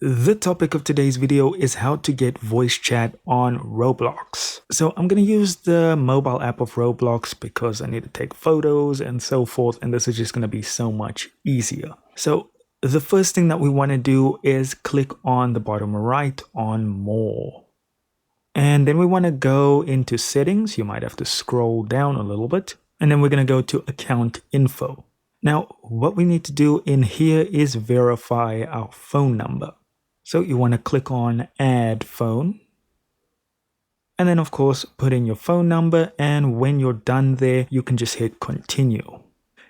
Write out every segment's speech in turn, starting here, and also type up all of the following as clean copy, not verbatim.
The topic of today's video is how to get voice chat on Roblox. So I'm going to use the mobile app of Roblox because I need to take photos and so forth, and this is just going to be so much easier. So the first thing that we want to do is click on the bottom right on More. And then we want to go into Settings. You might have to scroll down a little bit. And then we're going to go to Account Info. Now, what we need to do in here is verify our phone number. So you want to click on Add Phone. And then, of course, put in your phone number. And when you're done there, you can just hit Continue.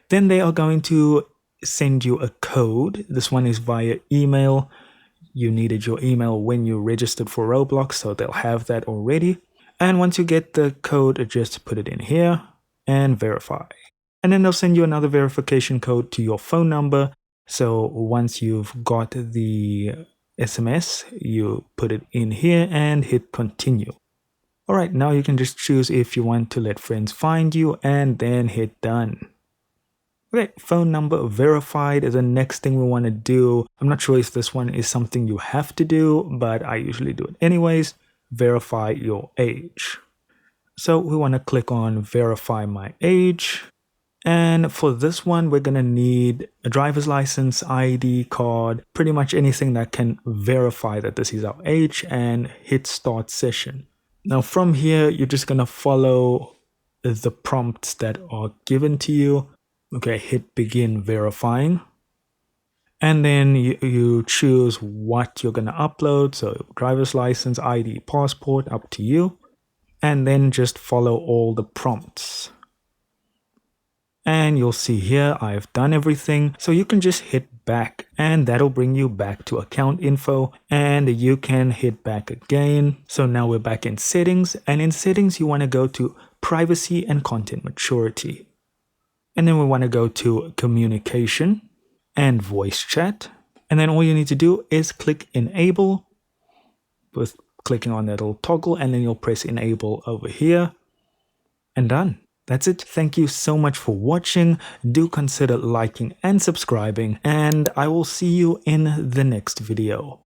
Then they are going to send you a code. This one is via email. You needed your email when you registered for Roblox, so they'll have that already. And once you get the code, just put it in here and verify. And then they'll send you another verification code to your phone number. So once you've got the SMS, you put it in here and hit continue. All right, now you can just choose if you want to let friends find you and then hit done. Okay, phone number verified. The next thing we want to do, I'm not sure if this one is something you have to do, but I usually do it anyways. Verify your age. So we want to click on verify my age. And for this one, we're going to need a driver's license, ID card, pretty much anything that can verify that this is our age, and hit start session. Now from here, you're just going to follow the prompts that are given to you. Okay, hit begin verifying. And then you choose what you're going to upload. So driver's license, ID, passport, up to you. And then just follow all the prompts. And you'll see here, I've done everything. So you can just hit back and that'll bring you back to account info, and you can hit back again. So now we're back in settings, and in settings, you want to go to privacy and content maturity. And then we want to go to communication and voice chat. And then all you need to do is click enable with clicking on that little toggle, and then you'll press enable over here and done. That's it. Thank you so much for watching. Do consider liking and subscribing, and I will see you in the next video.